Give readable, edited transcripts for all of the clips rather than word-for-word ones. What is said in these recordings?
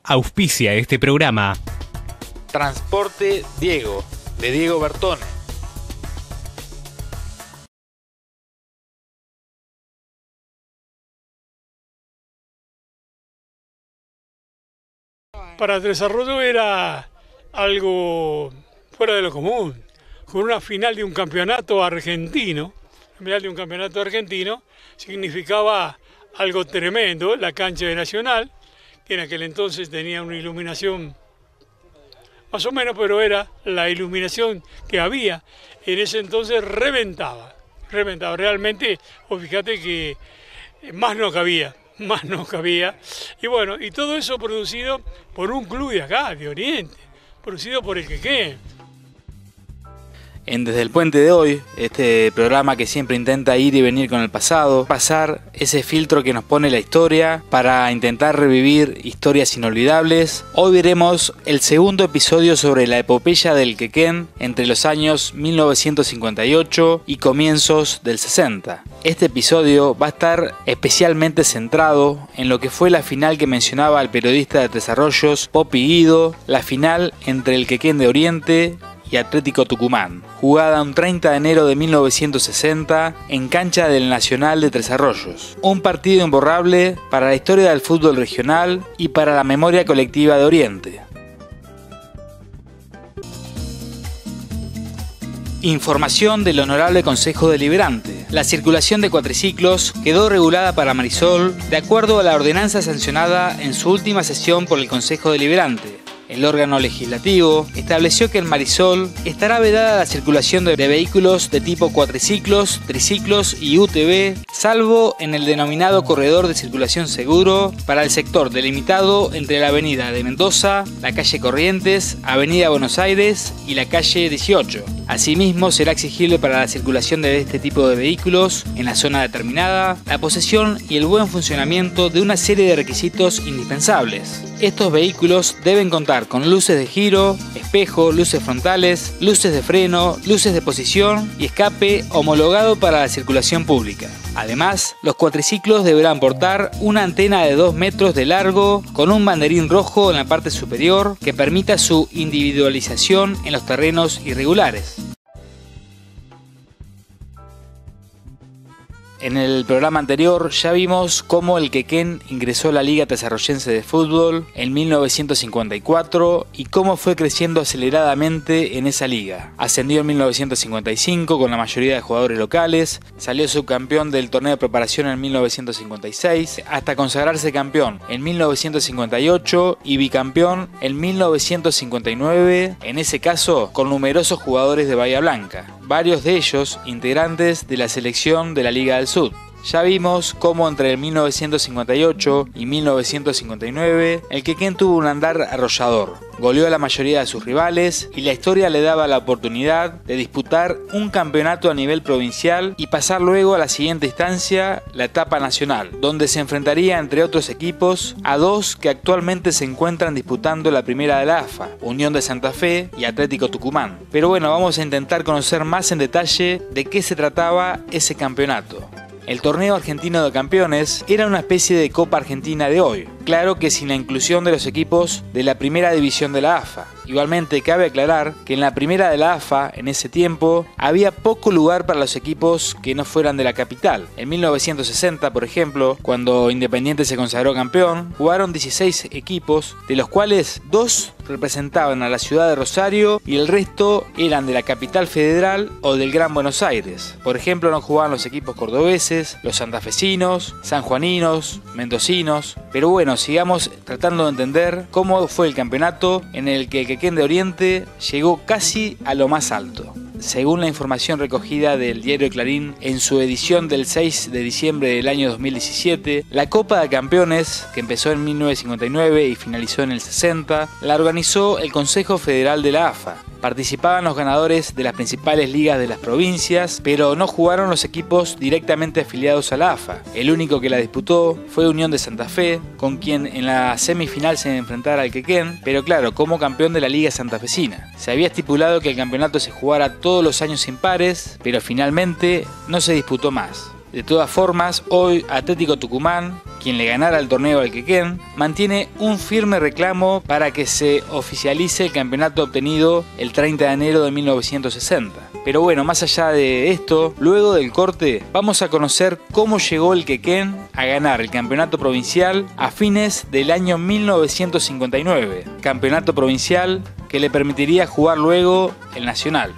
auspicia este programa. Transporte Diego, de Diego Bertone. Para Tres Arroyos era algo fuera de lo común, con una final de un campeonato argentino. Significaba algo tremendo. La cancha de Nacional, que en aquel entonces tenía una iluminación más o menos, pero era la iluminación que había en ese entonces, reventaba realmente. O fíjate que más no cabía. Y bueno, y todo eso producido por un club de acá, de Oriente, producido por el Quequén. En Desde el Puente de Hoy, este programa que siempre intenta ir y venir con el pasado, pasar ese filtro que nos pone la historia para intentar revivir historias inolvidables. Hoy veremos el segundo episodio sobre la epopeya del Quequén entre los años 1958 y comienzos del 60. Este episodio va a estar especialmente centrado en lo que fue la final que mencionaba el periodista de Tres Arroyos, Popi Guido, la final entre el Quequén de Oriente y Atlético Tucumán, jugada un 30 de enero de 1960 en cancha del Nacional de Tres Arroyos. Un partido imborrable para la historia del fútbol regional y para la memoria colectiva de Oriente. Información del Honorable Consejo Deliberante. La circulación de cuatriciclos quedó regulada para Marisol de acuerdo a la ordenanza sancionada en su última sesión por el Consejo Deliberante. El órgano legislativo estableció que en Marisol estará vedada la circulación de vehículos de tipo cuatriciclos, triciclos y UTV, salvo en el denominado corredor de circulación seguro para el sector delimitado entre la avenida de Mendoza, la calle Corrientes, avenida Buenos Aires y la calle 18. Asimismo, será exigible para la circulación de este tipo de vehículos en la zona determinada la posesión y el buen funcionamiento de una serie de requisitos indispensables. Estos vehículos deben contar con luces de giro, espejo, luces frontales, luces de freno, luces de posición y escape homologado para la circulación pública. Además, los cuatriciclos deberán portar una antena de 2 metros de largo con un banderín rojo en la parte superior que permita su individualización en los terrenos irregulares. En el programa anterior ya vimos cómo el Quequén ingresó a la Liga Tesarroyense de Fútbol en 1954 y cómo fue creciendo aceleradamente en esa liga. Ascendió en 1955 con la mayoría de jugadores locales, salió subcampeón del torneo de preparación en 1956 hasta consagrarse campeón en 1958 y bicampeón en 1959, en ese caso con numerosos jugadores de Bahía Blanca, varios de ellos integrantes de la selección de la Liga del Sud. Ya vimos cómo entre el 1958 y 1959 el Quequén tuvo un andar arrollador, goleó a la mayoría de sus rivales y la historia le daba la oportunidad de disputar un campeonato a nivel provincial y pasar luego a la siguiente instancia, la etapa nacional, donde se enfrentaría entre otros equipos a dos que actualmente se encuentran disputando la primera de la AFA, Unión de Santa Fe y Atlético Tucumán. Pero bueno, vamos a intentar conocer más en detalle de qué se trataba ese campeonato. El torneo argentino de campeones era una especie de Copa Argentina de hoy, claro que sin la inclusión de los equipos de la primera división de la AFA. Igualmente cabe aclarar que en la primera de la AFA, en ese tiempo, había poco lugar para los equipos que no fueran de la capital. En 1960, por ejemplo, cuando Independiente se consagró campeón, jugaron 16 equipos, de los cuales 2 representaban a la ciudad de Rosario y el resto eran de la capital federal o del Gran Buenos Aires. Por ejemplo, no jugaban los equipos cordobeses, los santafesinos, sanjuaninos, mendocinos. Pero bueno, sigamos tratando de entender cómo fue el campeonato en el que el Quequén de Oriente llegó casi a lo más alto. Según la información recogida del diario Clarín en su edición del 6 de diciembre del año 2017, la Copa de Campeones, que empezó en 1959 y finalizó en el 60, la organizó el Consejo Federal de la AFA. Participaban los ganadores de las principales ligas de las provincias, pero no jugaron los equipos directamente afiliados a la AFA. El único que la disputó fue Unión de Santa Fe, con quien en la semifinal se enfrentara al Quequén, pero claro, como campeón de la Liga Santafesina. Se había estipulado que el campeonato se jugara todos los años impares, pero finalmente no se disputó más. De todas formas, hoy Atlético Tucumán, quien le ganara el torneo al Quequén, mantiene un firme reclamo para que se oficialice el campeonato obtenido el 30 de enero de 1960. Pero bueno, más allá de esto, luego del corte vamos a conocer cómo llegó el Quequén a ganar el campeonato provincial a fines del año 1959. Campeonato provincial que le permitiría jugar luego el Nacional.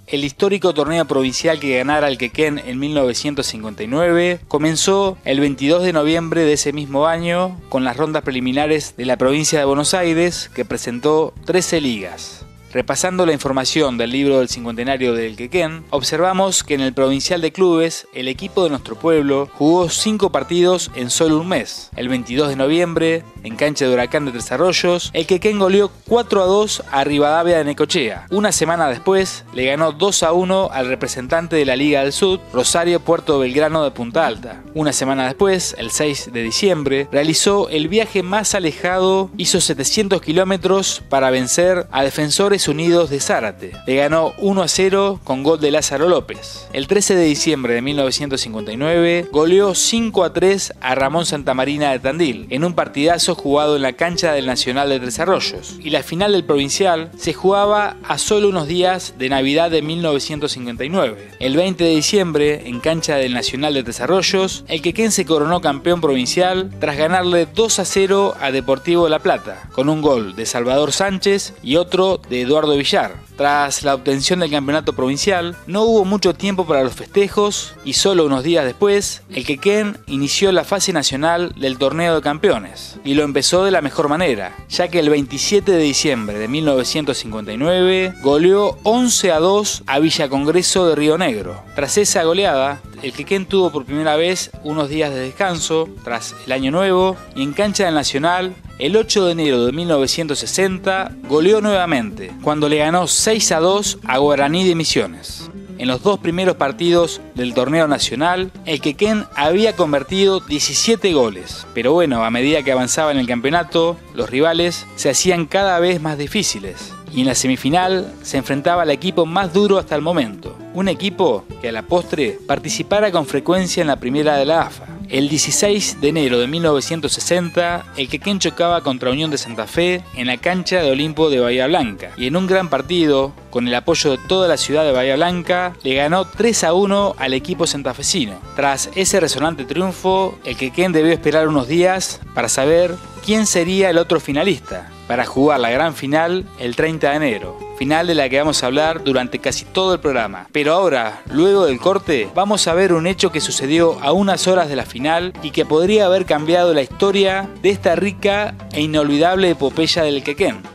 El histórico torneo provincial que ganara el Quequén en 1959 comenzó el 22 de noviembre de ese mismo año con las rondas preliminares de la provincia de Buenos Aires, que presentó 13 ligas. Repasando la información del libro del cincuentenario del Quequén, observamos que en el provincial de clubes, el equipo de nuestro pueblo jugó 5 partidos en solo un mes. El 22 de noviembre, en cancha de Huracán de Tres Arroyos, el Quequén goleó 4-2 a Rivadavia de Necochea. Una semana después, le ganó 2-1 al representante de la Liga del Sud, Rosario Puerto Belgrano de Punta Alta. Una semana después, el 6 de diciembre, realizó el viaje más alejado, hizo 700 kilómetros para vencer a Defensores Unidos de Zárate. Le ganó 1-0 con gol de Lázaro López. El 13 de diciembre de 1959 goleó 5-3 a Ramón Santamarina de Tandil en un partidazo jugado en la cancha del Nacional de Tres Arroyos. Y la final del provincial se jugaba a solo unos días de Navidad de 1959. El 20 de diciembre, en cancha del Nacional de Tres Arroyos, el Quequén se coronó campeón provincial tras ganarle 2-0 a Deportivo La Plata, con un gol de Salvador Sánchez y otro de Eduardo Villar. Tras la obtención del campeonato provincial, no hubo mucho tiempo para los festejos y solo unos días después, el Quequén inició la fase nacional del torneo de campeones y lo empezó de la mejor manera, ya que el 27 de diciembre de 1959 goleó 11-2 a Villa Congreso de Río Negro. Tras esa goleada, el Quequén tuvo por primera vez unos días de descanso tras el año nuevo y en cancha del Nacional, el 8 de enero de 1960 goleó nuevamente, cuando le ganó 6-2 a Guaraní de Misiones. En los 2 primeros partidos del torneo nacional, el Quequén había convertido 17 goles. Pero bueno, a medida que avanzaba en el campeonato, los rivales se hacían cada vez más difíciles. Y en la semifinal se enfrentaba al equipo más duro hasta el momento. Un equipo que a la postre participara con frecuencia en la primera de la AFA. El 16 de enero de 1960, el Quequén chocaba contra Unión de Santa Fe en la cancha de Olimpo de Bahía Blanca. Y en un gran partido, con el apoyo de toda la ciudad de Bahía Blanca, le ganó 3-1 al equipo santafesino. Tras ese resonante triunfo, el Quequén debió esperar unos días para saber quién sería el otro finalista, para jugar la gran final el 30 de enero, final de la que vamos a hablar durante casi todo el programa. Pero ahora, luego del corte, vamos a ver un hecho que sucedió a unas horas de la final y que podría haber cambiado la historia de esta rica e inolvidable epopeya del Quequén.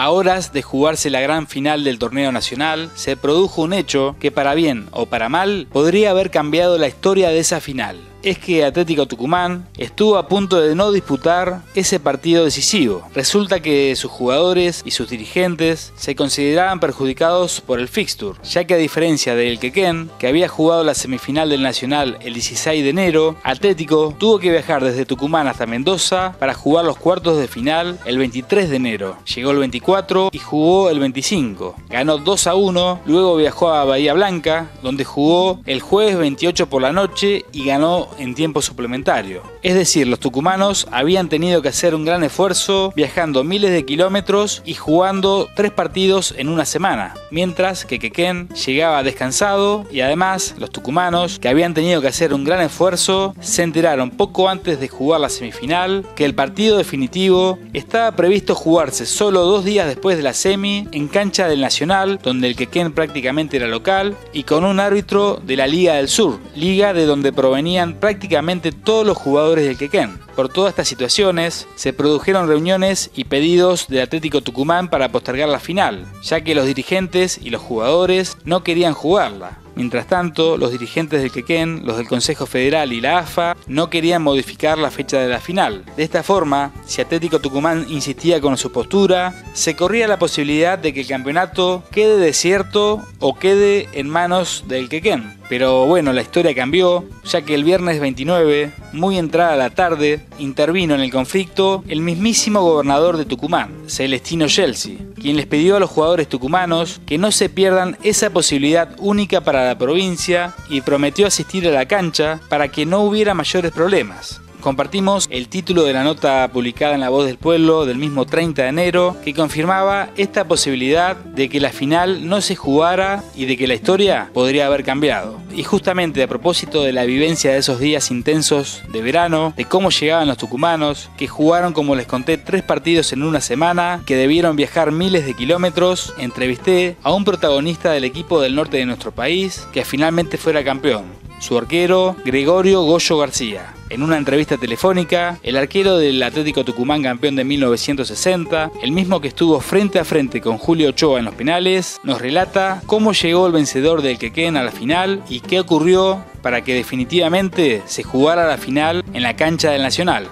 A horas de jugarse la gran final del torneo nacional, se produjo un hecho que para bien o para mal podría haber cambiado la historia de esa final. Es que Atlético Tucumán estuvo a punto de no disputar ese partido decisivo. Resulta que sus jugadores y sus dirigentes se consideraban perjudicados por el fixture, ya que a diferencia del Quequén, que había jugado la semifinal del Nacional el 16 de enero, Atlético tuvo que viajar desde Tucumán hasta Mendoza para jugar los cuartos de final el 23 de enero. Llegó el 24 y jugó el 25. Ganó 2-1, luego viajó a Bahía Blanca, donde jugó el jueves 28 por la noche y ganó en tiempo suplementario. Es decir, los tucumanos habían tenido que hacer un gran esfuerzo viajando miles de kilómetros y jugando 3 partidos en una semana, mientras que Quequén llegaba descansado y además los tucumanos, que habían tenido que hacer un gran esfuerzo, se enteraron poco antes de jugar la semifinal que el partido definitivo estaba previsto jugarse solo 2 días después de la semi en cancha del Nacional, donde el Quequén prácticamente era local, y con un árbitro de la Liga del Sur, liga de donde provenían prácticamente todos los jugadores del Quequén. Por todas estas situaciones, se produjeron reuniones y pedidos de Atlético Tucumán para postergar la final, ya que los dirigentes y los jugadores no querían jugarla. Mientras tanto, los dirigentes del Quequén, los del Consejo Federal y la AFA no querían modificar la fecha de la final. De esta forma, si Atlético Tucumán insistía con su postura, se corría la posibilidad de que el campeonato quede desierto o quede en manos del Quequén. Pero bueno, la historia cambió, ya que el viernes 29, muy entrada la tarde, intervino en el conflicto el mismísimo gobernador de Tucumán, Celestino Yeltsin, quien les pidió a los jugadores tucumanos que no se pierdan esa posibilidad única para la provincia y prometió asistir a la cancha para que no hubiera mayores problemas. Compartimos el título de la nota publicada en La Voz del Pueblo del mismo 30 de enero que confirmaba esta posibilidad de que la final no se jugara y de que la historia podría haber cambiado. Y justamente a propósito de la vivencia de esos días intensos de verano, de cómo llegaban los tucumanos, que jugaron, como les conté, 3 partidos en una semana, que debieron viajar miles de kilómetros, entrevisté a un protagonista del equipo del norte de nuestro país que finalmente fuera campeón, su arquero Gregorio Goyo García. En una entrevista telefónica, el arquero del Atlético Tucumán campeón de 1960, el mismo que estuvo frente a frente con Julio Ochoa en los penales, nos relata cómo llegó el vencedor del Quequén a la final y qué ocurrió para que definitivamente se jugara la final en la cancha del Nacional.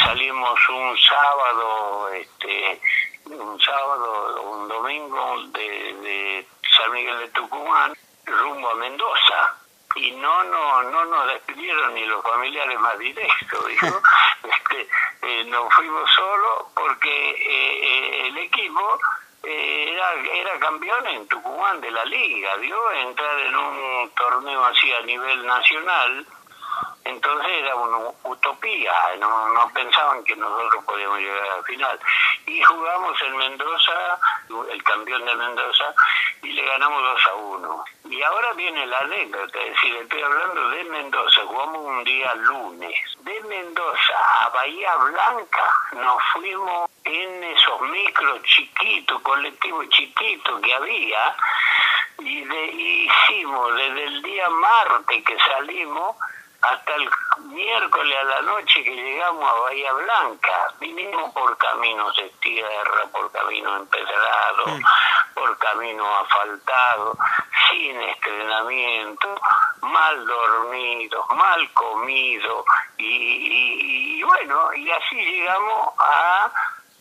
Salimos un domingo de San Miguel de Tucumán rumbo a Mendoza. Y no nos despidieron ni los familiares más directos, dijo. Nos fuimos solos porque el equipo era campeón en Tucumán de la liga, vio entrar en un torneo así a nivel nacional. Entonces era una utopía, no pensaban que nosotros podíamos llegar a la final. Y jugamos en Mendoza, el campeón de Mendoza, y le ganamos 2-1. Y ahora viene la anécdota, es decir, estoy hablando de Mendoza, jugamos un día lunes. De Mendoza a Bahía Blanca nos fuimos en esos micros chiquitos, colectivos chiquitos que había, y hicimos desde el día martes que salimos hasta el miércoles a la noche que llegamos a Bahía Blanca. Vinimos por caminos de tierra, por caminos empedrados, por caminos asfaltados, sin entrenamiento, mal dormidos, mal comidos, y bueno, y así llegamos a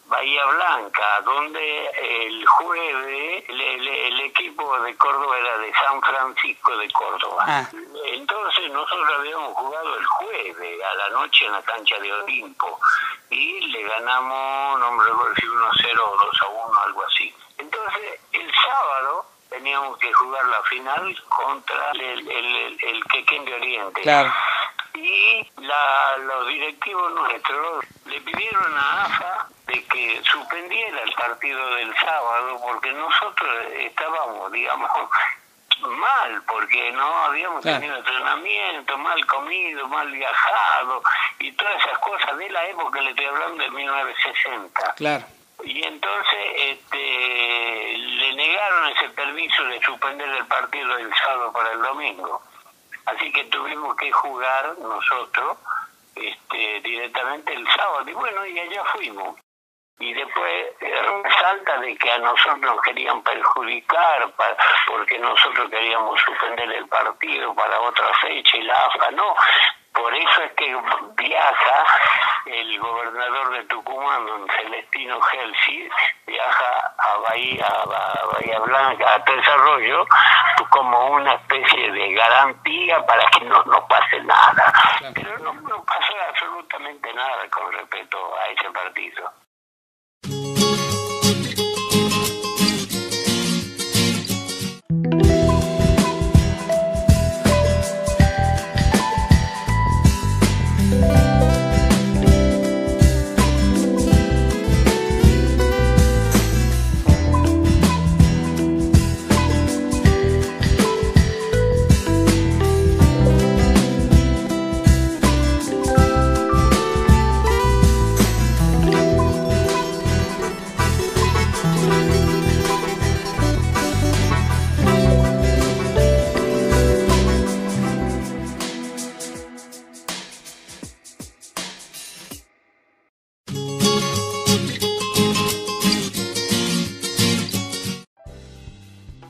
Bahía Blanca, donde el jueves el equipo de Córdoba era de San Francisco de Córdoba. Entonces nosotros habíamos jugado el jueves a la noche en la cancha de Olimpo y le ganamos, no me recuerdo si 1-0 o 2-1, algo así. Entonces el sábado teníamos que jugar la final contra el Quequén de Oriente. Claro. Y los directivos nuestros le pidieron a AFA de que suspendiera el partido del sábado porque nosotros estábamos, digamos, mal, porque no habíamos tenido entrenamiento, mal comido, mal viajado y todas esas cosas de la época, le estoy hablando de 1960. Claro. Y entonces le negaron ese permiso de suspender el partido del sábado para el domingo. Así que tuvimos que jugar nosotros directamente el sábado. Y bueno, y allá fuimos. Y después resalta de que a nosotros nos querían perjudicar porque nosotros queríamos suspender el partido para otra fecha y la AFA no. Por eso es que viaja el gobernador de Tucumán, don Celestino Gelsi, viaja a Bahía Blanca, a Tres Arroyos, como una especie de garantía para que no nos pase nada. Pero no pasó absolutamente nada con respecto a ese partido.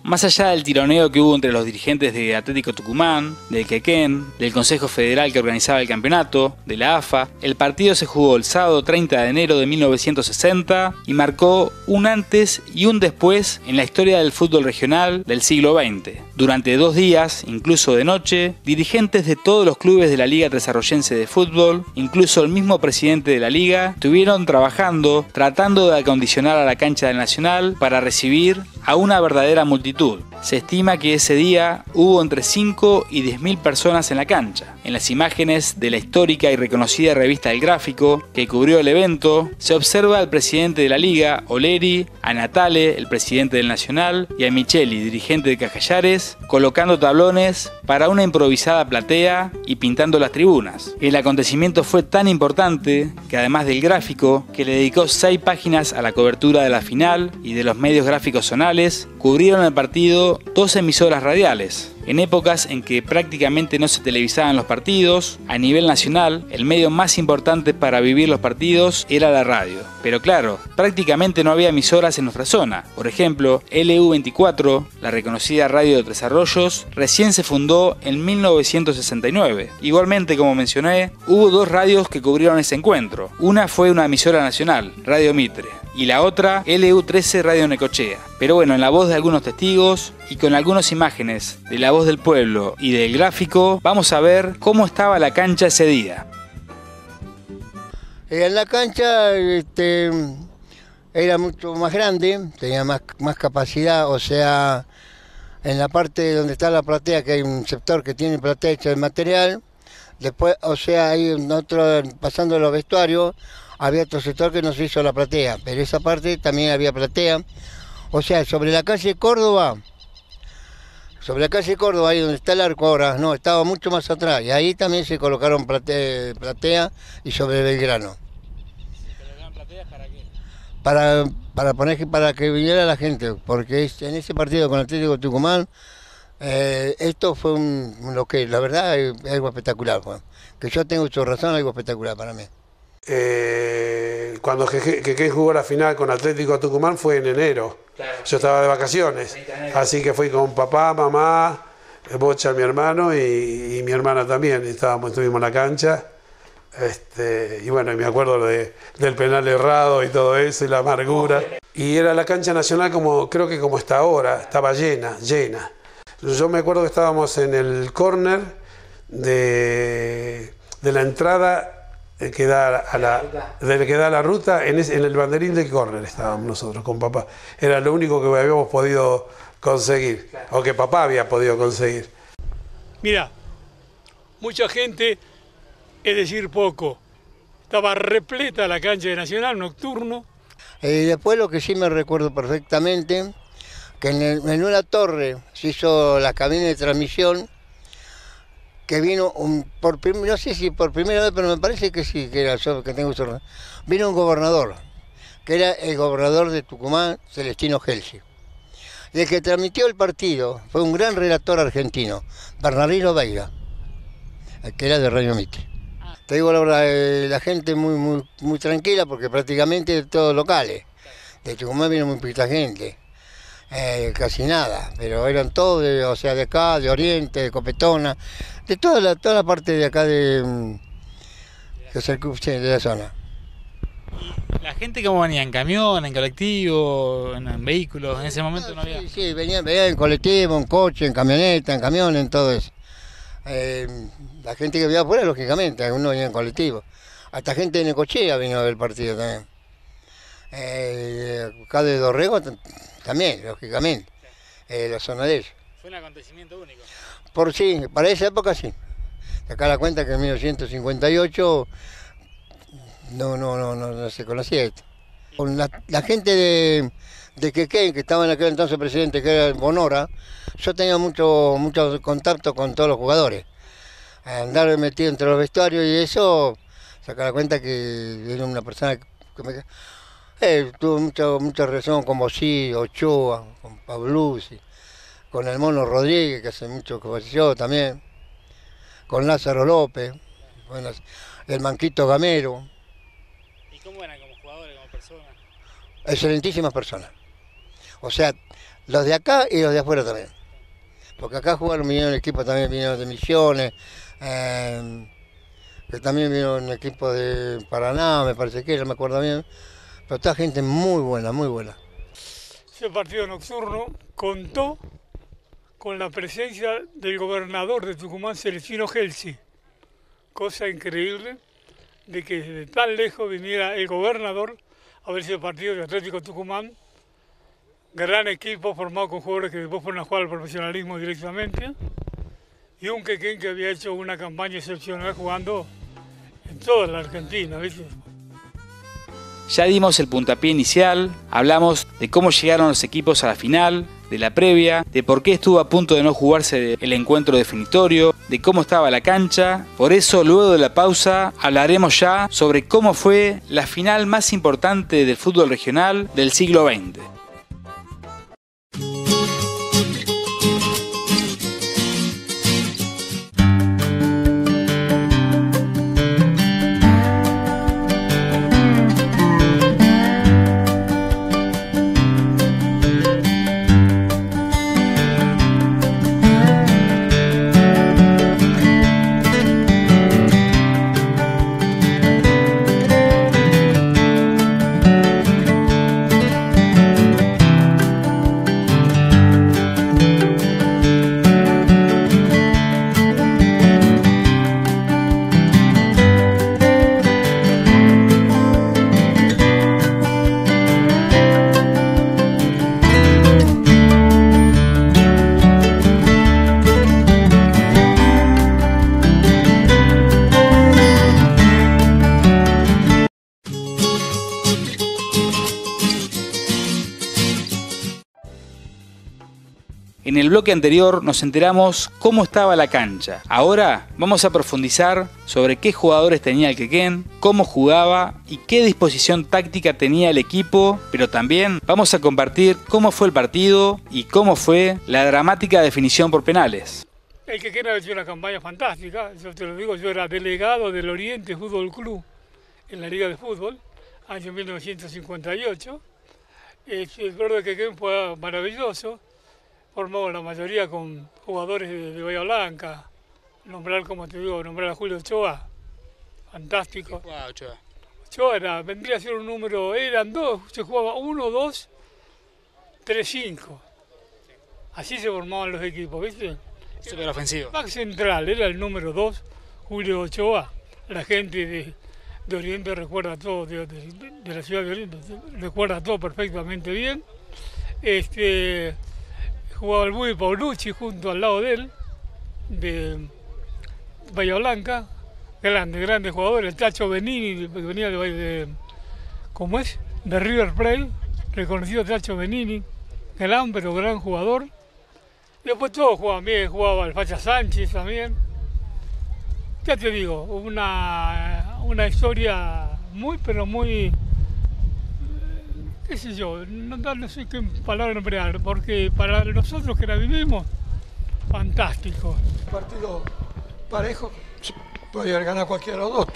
Más allá del tironeo que hubo entre los dirigentes de Atlético Tucumán, del Quequén, del Consejo Federal que organizaba el campeonato, de la AFA, el partido se jugó el sábado 30 de enero de 1960 y marcó un antes y un después en la historia del fútbol regional del siglo XX. Durante 2 días, incluso de noche, dirigentes de todos los clubes de la Liga Tresarroyense de Fútbol, incluso el mismo presidente de la liga, estuvieron trabajando, tratando de acondicionar a la cancha del Nacional para recibir a una verdadera multitud. Se estima que ese día hubo entre 5 y 10.000 personas en la cancha. En las imágenes de la histórica y reconocida revista El Gráfico, que cubrió el evento, se observa al presidente de la liga, Oleri, a Natale, el presidente del Nacional, y a Micheli, dirigente de Cajallares, colocando tablones para una improvisada platea y pintando las tribunas. El acontecimiento fue tan importante que, además del gráfico, que le dedicó 6 páginas a la cobertura de la final y de los medios gráficos zonales, cubrieron el partido 2 emisoras radiales. En épocas en que prácticamente no se televisaban los partidos, a nivel nacional, el medio más importante para vivir los partidos era la radio. Pero claro, prácticamente no había emisoras en nuestra zona. Por ejemplo, LU24, la reconocida radio de Tres Arroyos, recién se fundó en 1969. Igualmente, como mencioné, hubo 2 radios que cubrieron ese encuentro. Una fue una emisora nacional, Radio Mitre, y la otra, LU13 Radio Necochea. Pero bueno, en la voz de algunos testigos y con algunas imágenes de La Voz del Pueblo y del Gráfico, vamos a ver cómo estaba la cancha ese día. En la cancha era mucho más grande, tenía más capacidad, o sea, en la parte donde está la platea, que hay un sector que tiene platea hecha de material, después, o sea, hay otro, pasando los vestuarios, había otro sector que no se hizo la platea, pero esa parte también había platea. O sea, sobre la calle Córdoba, ahí donde está el arco ahora, no, estaba mucho más atrás, y ahí también se colocaron platea y sobre Belgrano. ¿Se colocaban plateas para qué? Para que viniera la gente, porque en ese partido con Atlético Tucumán, esto fue lo que, la verdad, es algo espectacular, Juan. Que yo tengo su razón, algo espectacular para mí. Cuando Quequén jugó la final con Atlético Tucumán fue en enero. Claro, yo estaba de vacaciones, así que fui con papá, mamá, Bocha, mi hermano y mi hermana también. Estuvimos en la cancha. Y bueno, y me acuerdo del penal errado y todo eso y la amargura. Y era la cancha nacional creo que como está ahora, estaba llena. Yo me acuerdo que estábamos en el córner de la entrada que da a la ruta, en el banderín del córner estábamos nosotros con papá. Era lo único que habíamos podido conseguir, o que papá había podido conseguir. Mira, mucha gente, es decir, poco. Estaba repleta la cancha de Nacional, nocturno. Después lo que sí me recuerdo perfectamente, que en una torre se hizo la cabina de transmisión, que vino, no sé si por primera vez, pero me parece que sí, que era yo que tengo su razón. Vino un gobernador, que era el gobernador de Tucumán, Celestino Gelsi. Y el que transmitió el partido fue un gran relator argentino, Bernardino Beira, que era de Radio Mitre. Te digo la verdad, la gente muy tranquila porque prácticamente todos locales. De Tucumán vino muy poquita gente, casi nada, pero eran todos, o sea, de acá, de Oriente, de Copetona, de toda la parte de acá de la zona. ¿La gente cómo venía? ¿En camión, en colectivo, en vehículos? En ese momento no había. Sí, venían en colectivo, en coche, en camioneta, en camión, en todo eso. La gente que vivía afuera, lógicamente, algunos venían en colectivo. Hasta gente de Necochea vino a ver el partido también. Acá de Dorrego también, lógicamente, la zona de ellos. Fue un acontecimiento único. Sí, para esa época sí. Acá la cuenta que en 1958 no se conocía esto. Con la gente de Quequén, que estaba en aquel entonces presidente, que era Bonora, yo tenía mucho contacto con todos los jugadores. Andar metido entre los vestuarios y eso, sacar la cuenta que era una persona que tuvo mucha relación con Bosí, Ochoa, con Pabluzzi, con el Mono Rodríguez, que hace mucho que falleció también, con Lázaro López, bueno, el Manquito Gamero. ¿Y cómo eran como jugadores, como personas? Excelentísimas personas. O sea, los de acá y los de afuera también. Porque acá jugaron, vinieron equipos también, vinieron de Misiones, que también vino un equipo de Paraná, me parece que, no me acuerdo bien. Pero toda gente muy buena, muy buena. Ese partido nocturno contó con la presencia del gobernador de Tucumán, Celestino Gelsi. Cosa increíble de que de tan lejos viniera el gobernador a ver ese partido de Atlético Tucumán. Gran equipo formado con jugadores que después fueron a jugar al profesionalismo directamente. Y un Quequén que había hecho una campaña excepcional jugando en toda la Argentina, ¿viste? Ya dimos el puntapié inicial, hablamos de cómo llegaron los equipos a la final, de la previa, de por qué estuvo a punto de no jugarse el encuentro definitorio, de cómo estaba la cancha. Por eso, luego de la pausa, hablaremos ya sobre cómo fue la final más importante del fútbol regional del siglo XX. En el bloque anterior nos enteramos cómo estaba la cancha. Ahora vamos a profundizar sobre qué jugadores tenía el Quequén, cómo jugaba y qué disposición táctica tenía el equipo, pero también vamos a compartir cómo fue el partido y cómo fue la dramática definición por penales. El Quequén ha hecho una campaña fantástica, yo te lo digo, yo era delegado del Oriente Fútbol Club en la Liga de Fútbol, año 1958. El verde de Quequén fue maravilloso. Formó la mayoría con jugadores de Bahía Blanca. Nombrar, como te digo, nombrar a Julio Ochoa, fantástico. Ochoa vendría a ser un número, eran dos, se jugaba 1, 2, 3, 5. Así se formaban los equipos, ¿viste? Súper ofensivo. Back central, era el número 2, Julio Ochoa. La gente de Oriente recuerda todo, de la ciudad de Oriente, recuerda todo perfectamente bien. Jugaba el Bui Paulucci junto al lado de él, de Bahía Blanca, grande jugador, el Tacho Benini, que venía de River Plate, reconocido Tacho Benini, pero gran jugador. Después todos jugaban bien, jugaba el Facha Sánchez también. Ya te digo, una historia muy, qué sé yo, no sé qué palabra emplear, porque para nosotros que la vivimos, fantástico. Partido parejo, podía haber ganado cualquiera de los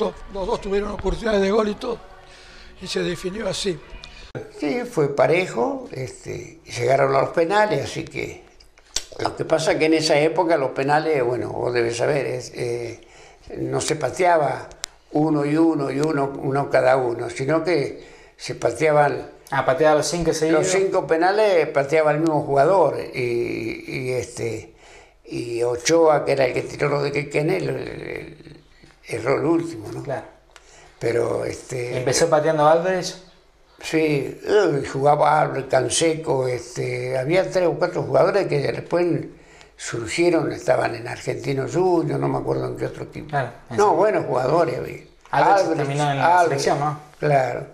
dos tuvieron oportunidades de gol y todo, y se definió así. Sí, fue parejo, llegaron a los penales, así que lo que pasa es que en esa época los penales, bueno, vos debes saber, no se pateaba uno cada uno, sino que se pateaban... pateaba los 5 seguidos. Los 5 penales pateaba el mismo jugador, y Ochoa, que era el que tiró lo de Quequén, erró el último, ¿no? Claro. Pero ¿Empezó pateando Álvarez? Sí, jugaba Álvarez, Canseco, había 3 o 4 jugadores que después surgieron, estaban en Argentinos Juniors, no me acuerdo en qué otro equipo. Claro, no, buenos jugadores había. Álvarez terminó en la selección, ¿no? Claro.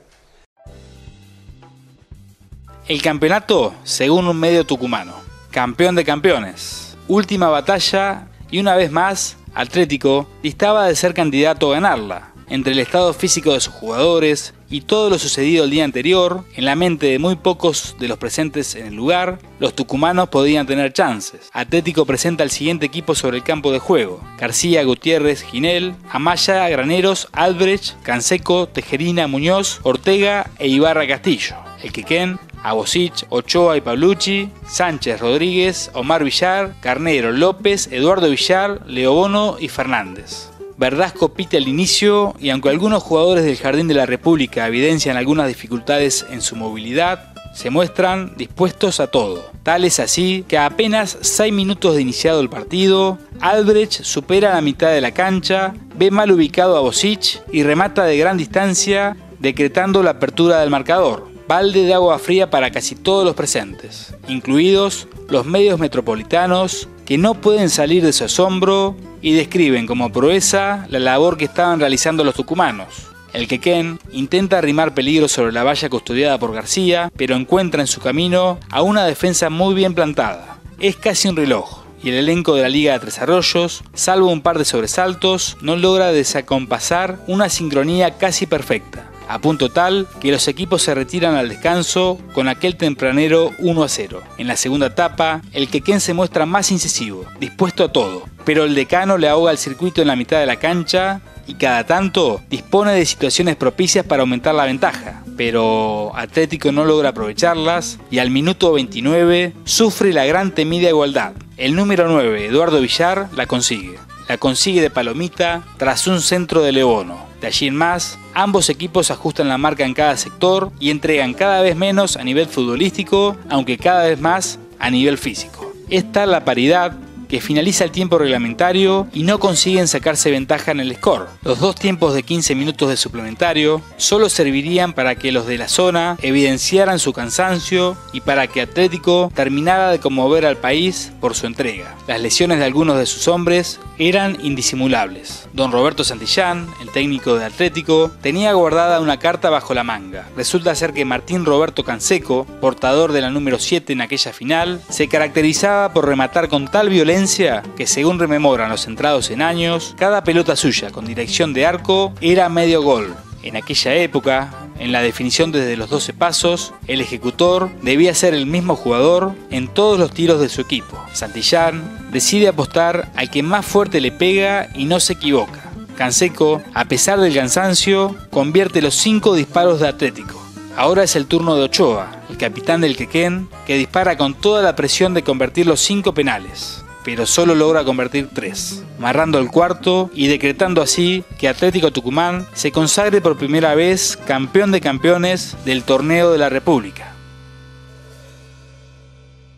El campeonato, según un medio tucumano. Campeón de campeones. Última batalla y una vez más, Atlético distaba de ser candidato a ganarla. Entre el estado físico de sus jugadores y todo lo sucedido el día anterior, en la mente de muy pocos de los presentes en el lugar, los tucumanos podían tener chances. Atlético presenta el siguiente equipo sobre el campo de juego: García, Gutiérrez, Ginel, Amaya, Graneros, Albrecht, Canseco, Tejerina, Muñoz, Ortega e Ibarra Castillo. El Quequén, Abosich, Ochoa y Pablucci, Sánchez, Rodríguez, Omar Villar, Carnero, López, Eduardo Villar, Leobono y Fernández. Verdasco pite al inicio, y aunque algunos jugadores del Jardín de la República evidencian algunas dificultades en su movilidad, se muestran dispuestos a todo. Tal es así que a apenas 6 minutos de iniciado el partido, Albrecht supera la mitad de la cancha, ve mal ubicado a Abosich y remata de gran distancia, decretando la apertura del marcador. Balde de agua fría para casi todos los presentes, incluidos los medios metropolitanos, que no pueden salir de su asombro y describen como proeza la labor que estaban realizando los tucumanos. El Quequén intenta arrimar peligro sobre la valla custodiada por García, pero encuentra en su camino a una defensa muy bien plantada. Es casi un reloj, y el elenco de la Liga de Tres Arroyos, salvo un par de sobresaltos, no logra desacompasar una sincronía casi perfecta, a punto tal que los equipos se retiran al descanso con aquel tempranero 1-0. En la segunda etapa, el Quequén se muestra más incisivo, dispuesto a todo, pero el decano le ahoga el circuito en la mitad de la cancha y cada tanto dispone de situaciones propicias para aumentar la ventaja, pero Atlético no logra aprovecharlas y al minuto 29 sufre la gran temida igualdad. El número 9, Eduardo Villar, la consigue de palomita tras un centro de Leobono. De allí en más, ambos equipos ajustan la marca en cada sector y entregan cada vez menos a nivel futbolístico, aunque cada vez más a nivel físico. Es tal la paridad que finaliza el tiempo reglamentario y no consiguen sacarse ventaja en el score. Los 2 tiempos de 15 minutos de suplementario solo servirían para que los de la zona evidenciaran su cansancio y para que Atlético terminara de conmover al país por su entrega. Las lesiones de algunos de sus hombres eran indisimulables. Don Roberto Santillán, el técnico de Atlético, tenía guardada una carta bajo la manga. Resulta ser que Martín Roberto Canseco, portador de la número 7 en aquella final, se caracterizaba por rematar con tal violencia que, según rememoran los centrados en años, cada pelota suya con dirección de arco era medio gol. En aquella época, en la definición desde los 12 pasos, el ejecutor debía ser el mismo jugador en todos los tiros de su equipo. Santillán decide apostar al que más fuerte le pega y no se equivoca. Canseco, a pesar del cansancio, convierte los 5 disparos de Atlético. Ahora es el turno de Ochoa, el capitán del Quequén, que dispara con toda la presión de convertir los 5 penales, pero solo logra convertir 3, marrando el cuarto y decretando así que Atlético Tucumán se consagre por primera vez campeón de campeones del torneo de la República.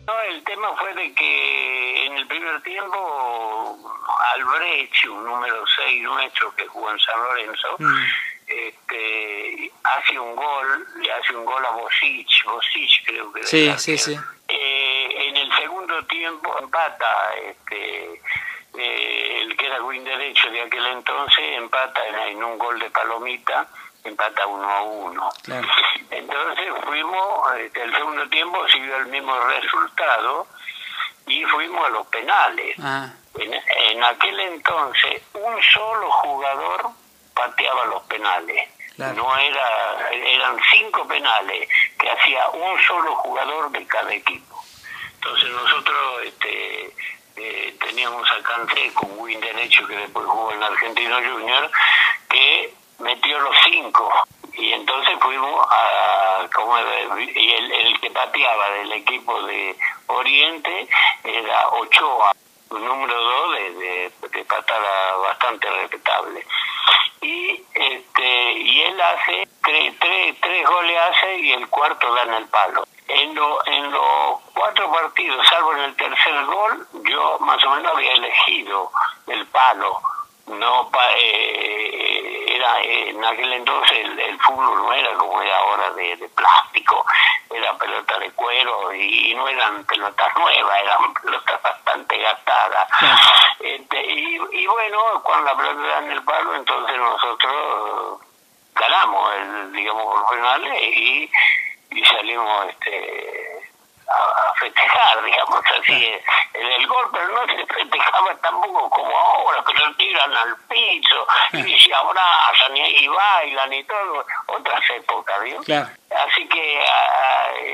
No, el tema fue de que en el primer tiempo Albrecht, un número 6 nuestro que jugó en San Lorenzo, hace un gol, le hace un gol a Bosich creo que sí. En el segundo tiempo empata el que era wing derecho de aquel entonces, empata en un gol de palomita, empata 1-1. Claro. Entonces fuimos, el segundo tiempo siguió el mismo resultado y fuimos a los penales. En aquel entonces un solo jugador pateaba los penales. Claro. No eran 5 penales que hacía un solo jugador de cada equipo. Entonces nosotros teníamos a Cancé con win derecho, que después jugó en Argentino Junior, que metió los 5. Y entonces fuimos y el que pateaba del equipo de Oriente era Ochoa, un número 2 de patada bastante respetable. Y él hace tres goles hace, y el cuarto da en el palo. En los 4 partidos, salvo en el tercer gol, yo más o menos había elegido el palo. No, era en aquel entonces el fútbol no era como es ahora de plástico, era pelota de cuero y no eran pelotas nuevas, eran pelotas bastante gastadas. Y bueno, cuando la pelota da en el palo, entonces nosotros ganamos los penales y salimos a festejar, digamos así, el gol, pero no se festejaba tampoco como ahora, que lo tiran al piso y se abrazan y bailan y todo, otras épocas, ¿vio? Claro. Así que,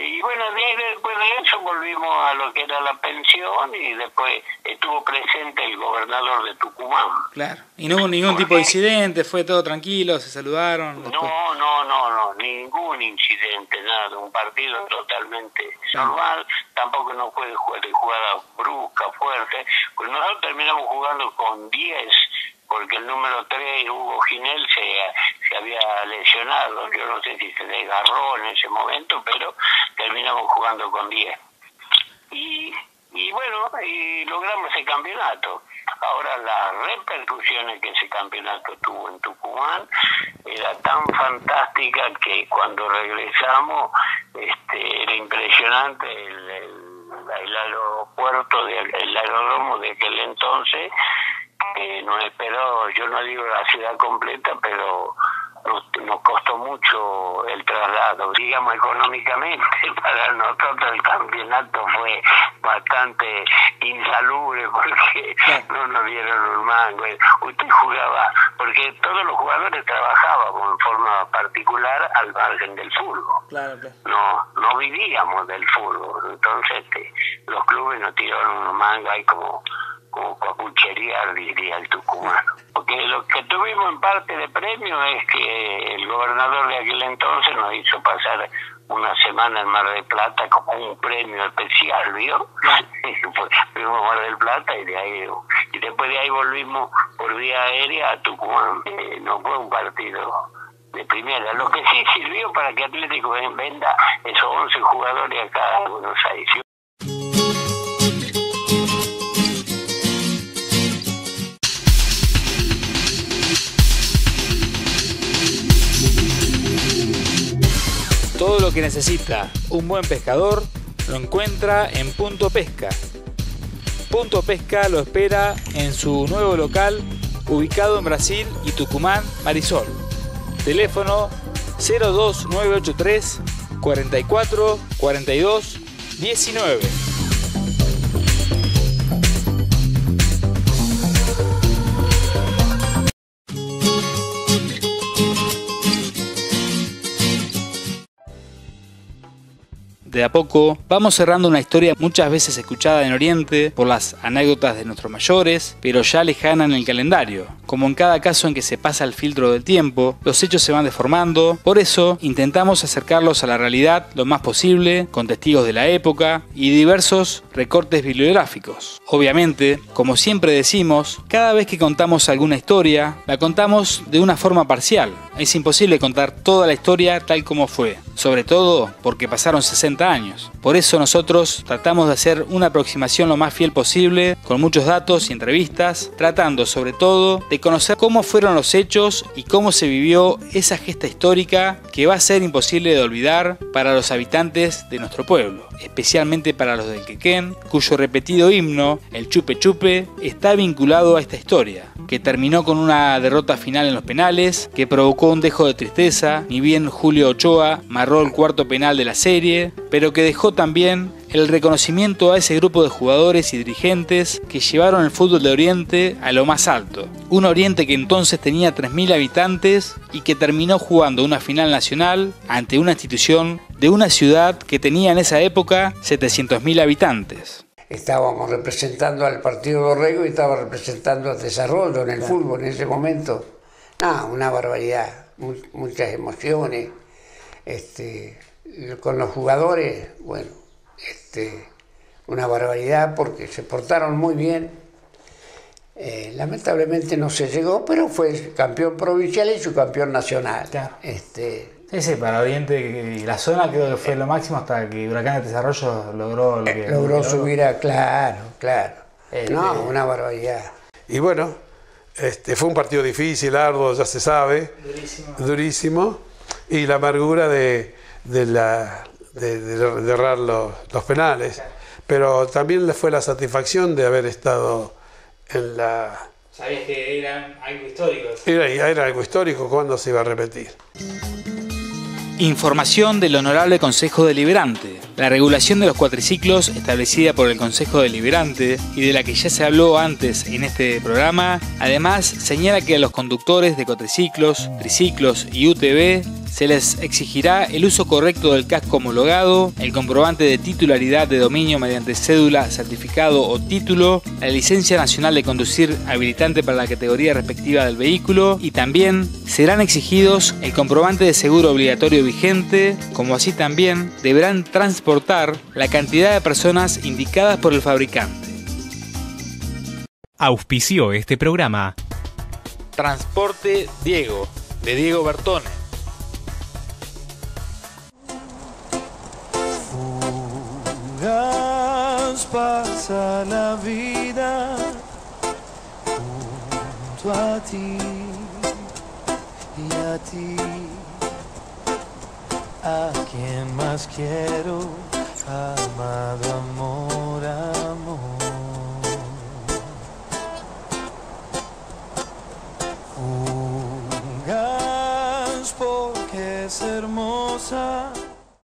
y bueno, después de eso volvimos a lo que era la pensión, y después estuvo presente el gobernador de Tucumán. Claro. ¿Y no hubo ningún tipo de incidente? ¿Fue todo tranquilo? ¿Se saludaron? No, ningún incidente, nada, un partido totalmente normal, tampoco no fue de jugada brusca, fuerte, pues nosotros terminamos jugando con 10, porque el número 3, Hugo Ginel, se había lesionado, yo no sé si se desgarró en ese momento, pero terminamos jugando con 10. Y bueno, y logramos ese campeonato. Ahora las repercusiones que ese campeonato tuvo en Tucumán era tan fantástica que cuando regresamos era impresionante el aeródromo de aquel entonces, que nos esperó, yo no digo la ciudad completa, pero nos costó mucho el traslado, digamos, económicamente. Para nosotros el campeonato fue bastante insalubre porque no nos dieron un mango. Usted jugaba, porque todos los jugadores trabajábamos en forma particular al margen del fútbol. Claro. No vivíamos del fútbol, entonces los clubes nos tiraron un mango ahí como papuchería, diría el tucumano. Porque lo que tuvimos en parte de premio es que el gobernador de aquel entonces nos hizo pasar una semana en Mar del Plata como un premio especial, ¿vio? Fuimos a Mar del Plata y después de ahí volvimos por vía aérea a Tucumán. No fue un partido de primera. Lo que sí sirvió para que Atlético venda esos 11 jugadores acá en Buenos Aires. Todo lo que necesita un buen pescador lo encuentra en Punto Pesca. Punto Pesca lo espera en su nuevo local ubicado en Brasil y Tucumán, Marisol. Teléfono 02983 44 42 19. De a poco vamos cerrando una historia muchas veces escuchada en Oriente por las anécdotas de nuestros mayores, pero ya lejana en el calendario. Como en cada caso en que se pasa el filtro del tiempo, los hechos se van deformando, por eso intentamos acercarlos a la realidad lo más posible, con testigos de la época y diversos recortes bibliográficos. Obviamente, como siempre decimos, cada vez que contamos alguna historia, la contamos de una forma parcial. Es imposible contar toda la historia tal como fue, sobre todo porque pasaron 60 años. Por eso nosotros tratamos de hacer una aproximación lo más fiel posible, con muchos datos y entrevistas, tratando sobre todo de conocer cómo fueron los hechos y cómo se vivió esa gesta histórica que va a ser imposible de olvidar para los habitantes de nuestro pueblo, especialmente para los del Quequén, cuyo repetido himno, el Chupe Chupe, está vinculado a esta historia, que terminó con una derrota final en los penales, que provocó un dejo de tristeza, ni bien Julio Ochoa marró el cuarto penal de la serie, pero que dejó también el reconocimiento a ese grupo de jugadores y dirigentes que llevaron el fútbol de Oriente a lo más alto. Un Oriente que entonces tenía 3.000 habitantes y que terminó jugando una final nacional ante una institución de una ciudad que tenía en esa época 700.000 habitantes. estábamos representando al Partido Dorrego y estaba representando al Desarrollo en el fútbol en ese momento. Una barbaridad, muchas emociones. Con los jugadores, bueno, una barbaridad porque se portaron muy bien. Lamentablemente no se llegó, pero fue campeón provincial y subcampeón nacional. Claro. Sí, para Oriente y la zona creo que fue lo máximo hasta que Huracán de Desarrollo logró lo que logró subir a... Claro. Una barbaridad. Y bueno, fue un partido difícil, arduo, ya se sabe. Durísimo. Y la amargura de errar los penales. Pero también le fue la satisfacción de haber estado en la... ¿Sabías que eran algo histórico? Era algo histórico, ¿cuándo se iba a repetir? Información del Honorable Consejo Deliberante. La regulación de los cuatriciclos establecida por el Consejo Deliberante y de la que ya se habló antes en este programa, además señala que a los conductores de cuatriciclos, triciclos y UTV se les exigirá el uso correcto del casco homologado, el comprobante de titularidad de dominio mediante cédula, certificado o título, la licencia nacional de conducir habilitante para la categoría respectiva del vehículo y también serán exigidos el comprobante de seguro obligatorio vigente, como así también deberán transportar la cantidad de personas indicadas por el fabricante. Auspició este programa Transporte Diego, de Diego Bertone. Pasa la vida junto a ti y a ti, a quien más quiero, amado amor, amor. Jugas porque es hermosa